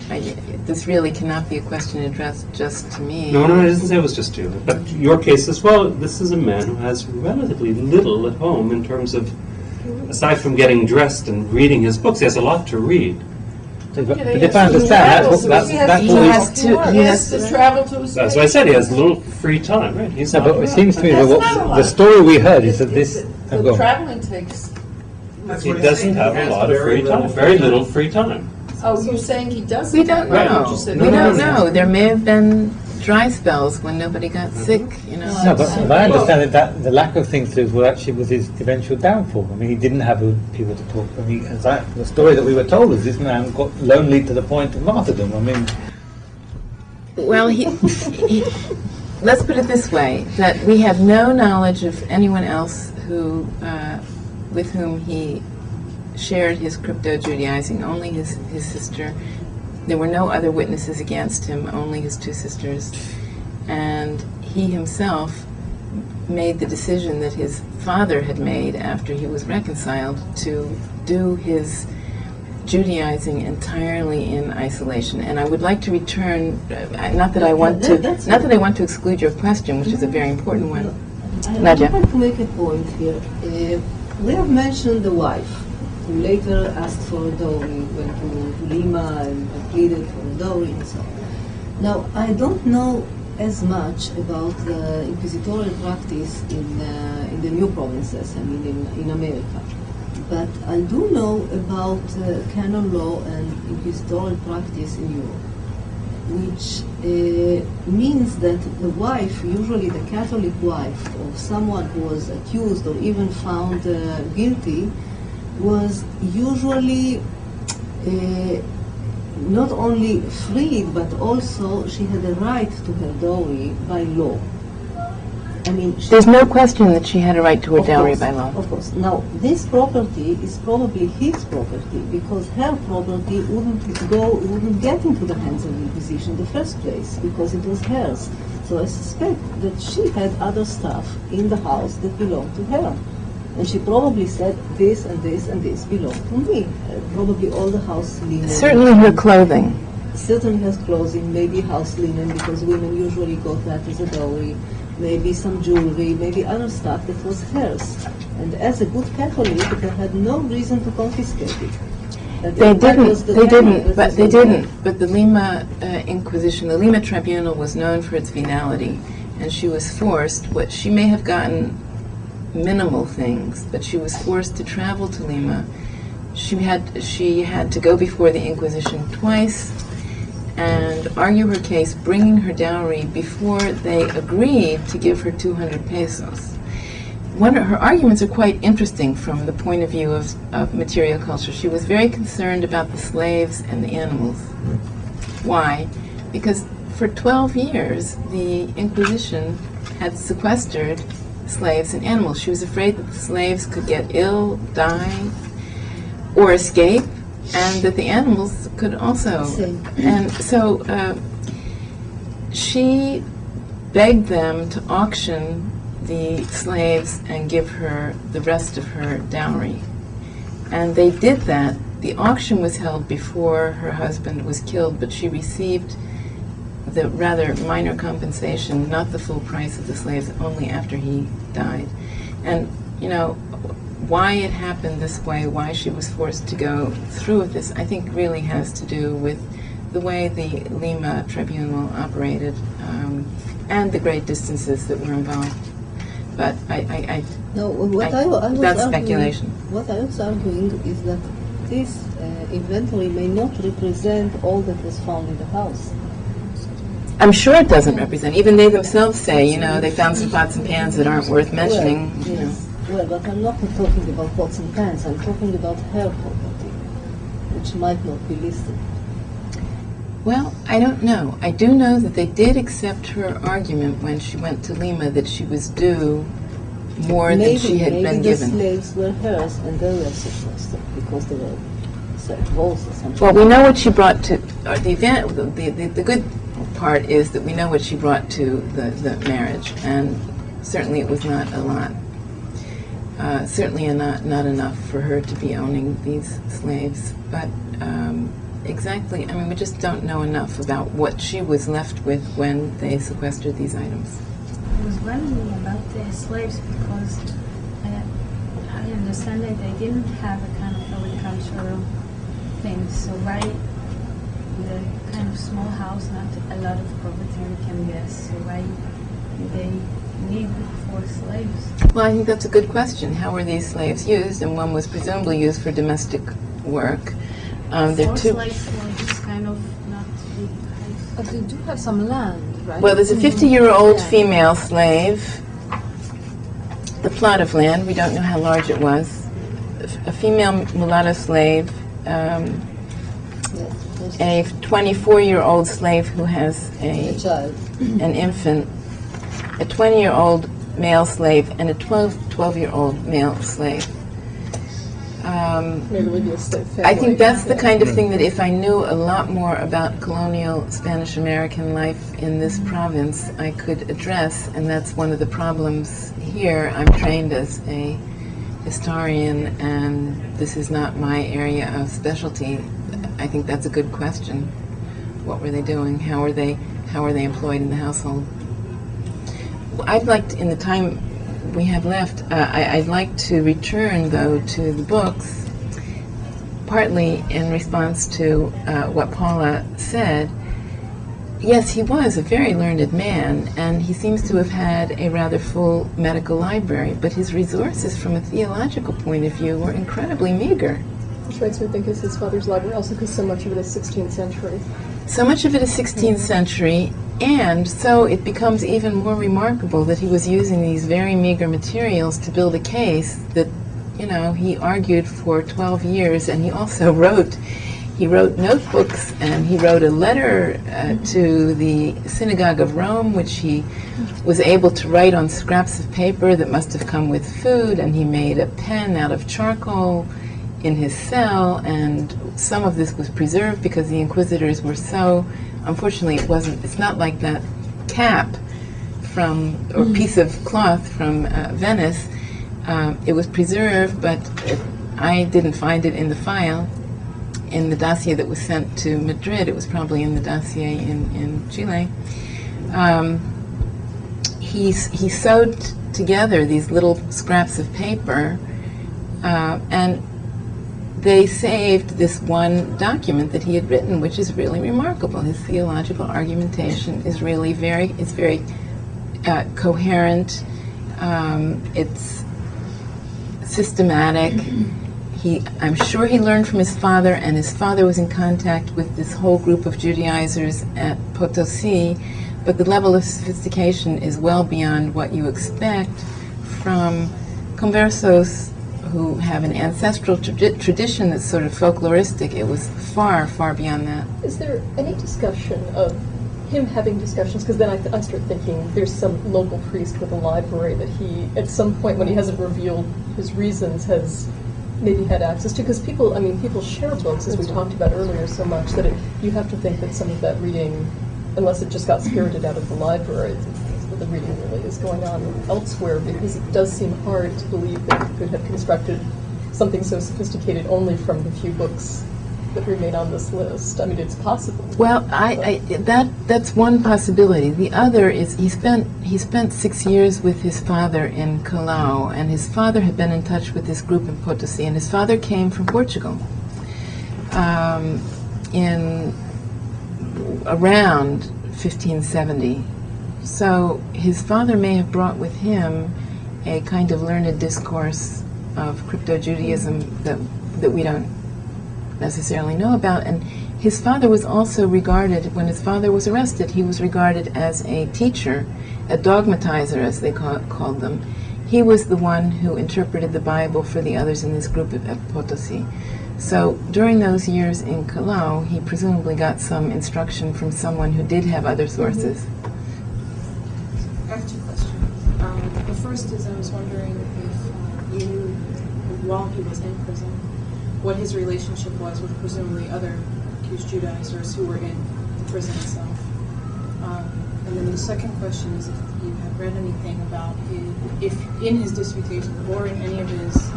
Speaker 2: this really cannot be a question addressed just to me.
Speaker 7: No, I didn't say it was just you. But your case as well, this is a man who has relatively little at home in terms of, aside from getting dressed and reading his books, he has a lot to read.
Speaker 10: But if I understand,
Speaker 2: he has to
Speaker 6: travel to his
Speaker 7: That's why I said he has little free time, right? He's
Speaker 10: no,
Speaker 7: not
Speaker 10: but it seems to me that the story we heard is that this...
Speaker 6: The traveling takes.
Speaker 7: He doesn't have a lot of free time, very little free time.
Speaker 6: Oh, you're saying he doesn't?
Speaker 2: We don't
Speaker 7: Right.
Speaker 2: know.
Speaker 6: You said
Speaker 2: We
Speaker 6: no.
Speaker 2: don't know. There may have been dry spells when nobody got sick, you know.
Speaker 10: No, but I understand that the lack of things to do was his eventual downfall. I mean, he didn't have people to talk to. I mean, the story that we were told was this man got lonely to the point of martyrdom. I mean...
Speaker 2: Well, he let's put it this way, that we have no knowledge of anyone else who, with whom he shared his crypto-Judaizing, only his sister. There were no other witnesses against him, only his two sisters. And he himself made the decision that his father had made after he was reconciled to do his Judaizing entirely in isolation. And I would like to return, not that I want to exclude your question, which is a very important one. Nadia.
Speaker 11: I want to make a point here. We have mentioned the wife, who later asked for a dowry, went to Lima and pleaded for a dowry and so on. Now, I don't know as much about the inquisitorial practice in the new provinces, I mean in America. But I do know about canon law and inquisitorial practice in Europe, which means that the wife, usually the Catholic wife of someone who was accused or even found guilty, was usually not only freed, but also she had a right to her dowry by law. I mean,
Speaker 2: There's no question that she had a right to her
Speaker 11: of
Speaker 2: dowry
Speaker 11: course,
Speaker 2: by law.
Speaker 11: Of course. Now, this property is probably his property because her property wouldn't get into the hands of the Inquisition in the first place because it was hers. So I suspect that she had other stuff in the house that belonged to her. And she probably said, this and this and this belong to me. Probably all the house linen.
Speaker 2: Certainly her clothing.
Speaker 11: Certainly has clothing, maybe house linen, because women usually got that as a dowry. Maybe some jewelry, maybe other stuff that was hers. And as a good Catholic, they had no reason to confiscate it.
Speaker 2: They didn't. But the Lima Inquisition, the Lima Tribunal was known for its venality, and she was forced, she may have gotten minimal things, but she was forced to travel to Lima. She had to go before the Inquisition twice and argue her case, bringing her dowry before they agreed to give her 200 pesos. Her arguments are quite interesting from the point of view of material culture. She was very concerned about the slaves and the animals. Why? Because for 12 years, the Inquisition had sequestered slaves and animals. She was afraid that the slaves could get ill, die, or escape, and that the animals could also. And so she begged them to auction the slaves and give her the rest of her dowry. And they did that. The auction was held before her husband was killed, but she received the rather minor compensation, not the full price of the slaves, only after he died. And you know, why it happened this way, why she was forced to go through with this, I think really has to do with the way the Lima tribunal operated and the great distances that were involved. But
Speaker 11: No, what I was
Speaker 2: that's
Speaker 11: arguing,
Speaker 2: speculation.
Speaker 11: What I was arguing is that this inventory may not represent all that was found in the house.
Speaker 2: I'm sure it doesn't represent. Even they themselves say, you know, they found some pots and pans that aren't worth mentioning.
Speaker 11: Well,
Speaker 2: You know.
Speaker 11: yes. Well, but I'm not talking about pots and pans. I'm talking about her property, which might not be listed.
Speaker 2: Well, I don't know. I do know that they did accept her argument when she went to Lima that she was due more than she had been given.
Speaker 11: Maybe the slaves were hers and they were sequestered because they were roles or something.
Speaker 2: Well, we know what she brought to the event. The good part is that we know what she brought to the marriage, and certainly it was not a lot. Certainly not enough for her to be owning these slaves. But exactly, I mean, we just don't know enough about what she was left with when they sequestered these items.
Speaker 6: I was wondering about the slaves because I understand that they didn't have a kind of agricultural thing. So why the kind of small house, not a lot of property we can guess. So why do they need 4 slaves?
Speaker 2: Well, I think that's a good question. How were these slaves used? And one was presumably used for domestic work. There
Speaker 6: 4
Speaker 2: are two.
Speaker 6: slaves for this kind of not big house.
Speaker 8: But they do have some land, right?
Speaker 2: Well, there's a 50-year-old female slave, the plot of land, we don't know how large it was, a female mulatto slave, a 24-year-old slave who has
Speaker 11: A child.
Speaker 2: an infant, a 20-year-old male slave, and a 12-year-old male slave.
Speaker 4: Maybe it would be a state family.
Speaker 2: I think that's the kind of thing that if I knew a lot more about colonial Spanish-American life in this province, I could address, and that's one of the problems here. I'm trained as a historian, and this is not my area of specialty. I think that's a good question. What were they doing? How were they employed in the household? I'd like to, in the time we have left, I'd like to return, though, to the books, partly in response to what Paula said. Yes, he was a very learned man, and he seems to have had a rather full medical library, but his resources from a theological point of view were incredibly meager.
Speaker 4: Which makes me think is his father's library, also because so much of it is 16th century.
Speaker 2: So much of it is 16th century, and so it becomes even more remarkable that he was using these very meager materials to build a case that, you know, he argued for 12 years, and he also wrote notebooks, and he wrote a letter to the Synagogue of Rome, which he was able to write on scraps of paper that must have come with food, and he made a pen out of charcoal in his cell, and some of this was preserved because the inquisitors were so, unfortunately it's not like that cap or piece of cloth from Venice. It was preserved, but I didn't find it in the file, in the dossier that was sent to Madrid. It was probably in the dossier in Chile. He sewed together these little scraps of paper, and they saved this one document that he had written, which is really remarkable. His theological argumentation is really very coherent. It's systematic. I'm sure he learned from his father, and his father was in contact with this whole group of Judaizers at Potosi, but the level of sophistication is well beyond what you expect from conversos who have an ancestral tradition that's sort of folkloristic. It was far, far beyond that.
Speaker 4: Is there any discussion of him having discussions? Because then I start thinking there's some local priest with a library that he, at some point when he hasn't revealed his reasons, has maybe had access to. Because people share books, as we talked about earlier, so much that you have to think that some of that reading, unless it just got spirited out of the library, the reading really is going on elsewhere, because it does seem hard to believe that he could have constructed something so sophisticated only from the few books that remain on this list? I mean, it's possible.
Speaker 2: Well, that's one possibility. The other is he spent 6 years with his father in Callao, and his father had been in touch with this group in Potosi, and his father came from Portugal in around 1570. So his father may have brought with him a kind of learned discourse of crypto-Judaism that we don't necessarily know about. And his father was also regarded, when his father was arrested, he was regarded as a teacher, a dogmatizer, as they called them. He was the one who interpreted the Bible for the others in this group at Potosi. So during those years in Callao, he presumably got some instruction from someone who did have other sources.
Speaker 3: I have two questions. The first is I was wondering if you knew, while he was in prison, what his relationship was with presumably other accused Judaizers who were in the prison itself. And then the second question is if you have read anything about if in his disputation or in any of his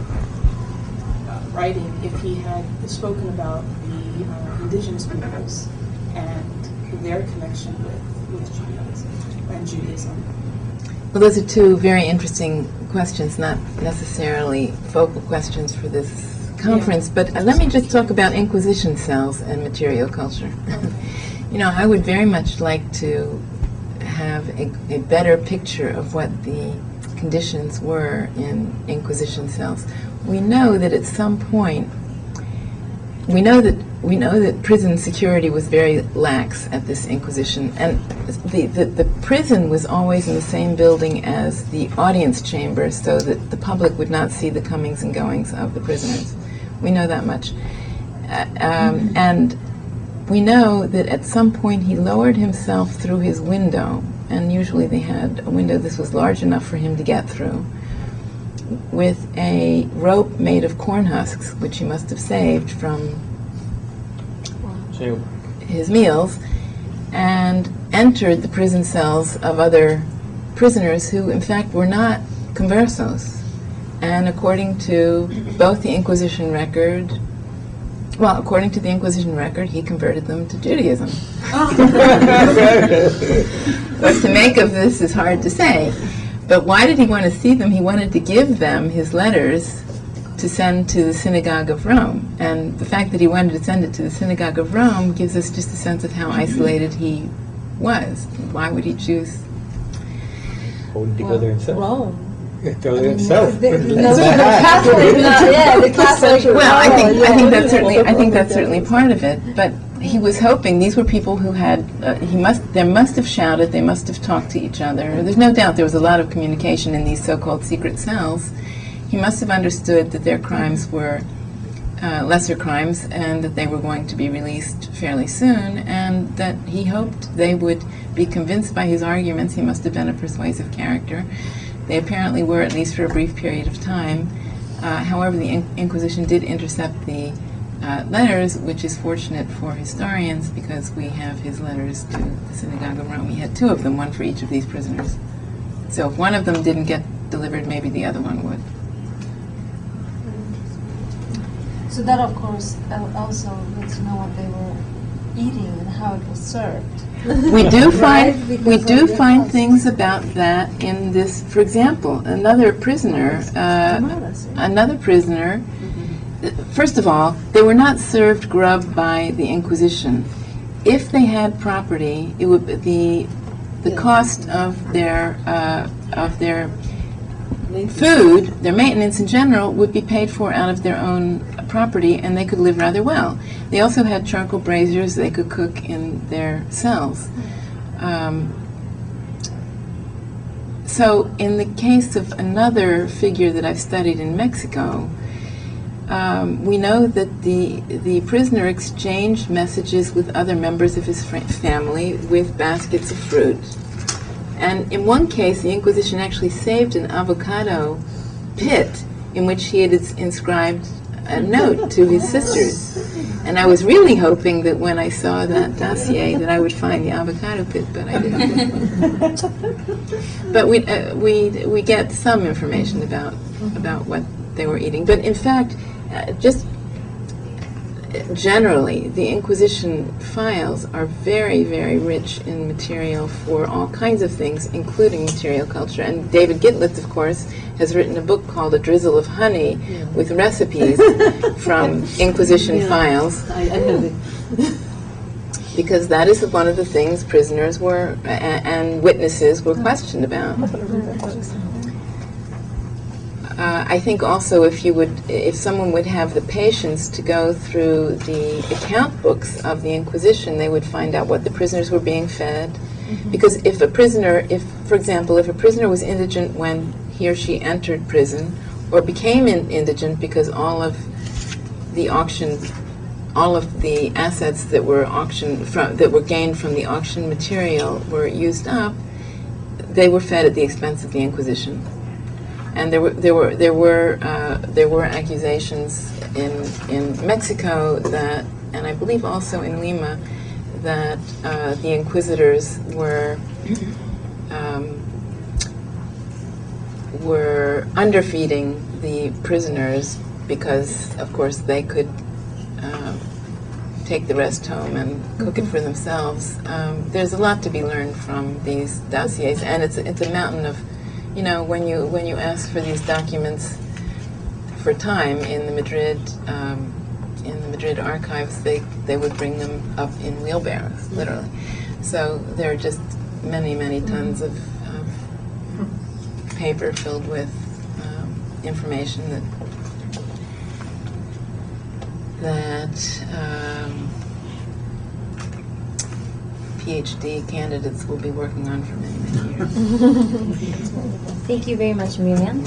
Speaker 3: writing, if he had spoken about the indigenous peoples and their connection with Judaism and Judaism.
Speaker 2: Well, those are two very interesting questions, not necessarily focal questions for this conference, but let me just talk about Inquisition cells and material culture. You know, I would very much like to have a better picture of what the conditions were in Inquisition cells. We know that at some point, we know that prison security was very lax at this Inquisition, and the prison was always in the same building as the audience chamber, so that the public would not see the comings and goings of the prisoners. We know that much. And we know that at some point he lowered himself through his window, and usually they had a window this was large enough for him to get through, with a rope made of corn husks, which he must have saved from his meals, and entered the prison cells of other prisoners who in fact were not conversos. And according to both the Inquisition record, according to the Inquisition record, he converted them to Judaism. What to make of this is hard to say. But why did he want to see them? He wanted to give them his letters to send to the Synagogue of Rome. And the fact that he wanted to send it to the Synagogue of Rome gives us just a sense of how isolated he was. Why would he choose?
Speaker 10: Or did he go there himself?
Speaker 8: Rome.
Speaker 10: Go there himself.
Speaker 8: The Catholic.
Speaker 2: Well, I think that's certainly part of it. But he was hoping these were people who had. They must have shouted. They must have talked to each other. There's no doubt there was a lot of communication in these so-called secret cells. He must have understood that their crimes were lesser crimes, and that they were going to be released fairly soon, and that he hoped they would be convinced by his arguments. He must have been a persuasive character. They apparently were, at least for a brief period of time. However, the Inquisition did intercept the letters, which is fortunate for historians because we have his letters to the Synagogue of Rome. He had two of them, one for each of these prisoners. So if one of them didn't get delivered, maybe the other one would.
Speaker 8: So that, of course, also lets you know what they were eating and how it was served.
Speaker 2: We do find things about that in this. For example, another prisoner. First of all, they were not served grub by the Inquisition. If they had property, it would the cost of their food, their maintenance in general, would be paid for out of their own property, and they could live rather well. They also had charcoal braziers they could cook in their cells. So in the case of another figure that I've studied in Mexico, we know that the prisoner exchanged messages with other members of his family with baskets of fruit. And in one case, the Inquisition actually saved an avocado pit in which he had inscribed a note to his sisters. And I was really hoping that when I saw that dossier that I would find the avocado pit, but I didn't. But we get some information about what they were eating. But in fact, just generally, the Inquisition files are very, very rich in material for all kinds of things, including material culture. And David Gitlitz, of course, has written a book called A Drizzle of Honey with recipes from Inquisition files.
Speaker 11: I have it.
Speaker 2: Because that is one of the things prisoners were and witnesses were questioned about. I think also if someone would have the patience to go through the account books of the Inquisition, they would find out what the prisoners were being fed. Because for example, if a prisoner was indigent when he or she entered prison, or became indigent because all of the assets that were gained from the auction material were used up, they were fed at the expense of the Inquisition. And there were accusations in Mexico that, and I believe also in Lima, that the inquisitors were underfeeding the prisoners because, of course, they could take the rest home and cook it for themselves. There's a lot to be learned from these dossiers, and it's a mountain of, when you ask for these documents for time in the Madrid archives, they would bring them up in wheelbarrows, literally. So there are just many, many tons of paper filled with information that PhD candidates will be working on for many, many years.
Speaker 1: Thank you very much, Miriam.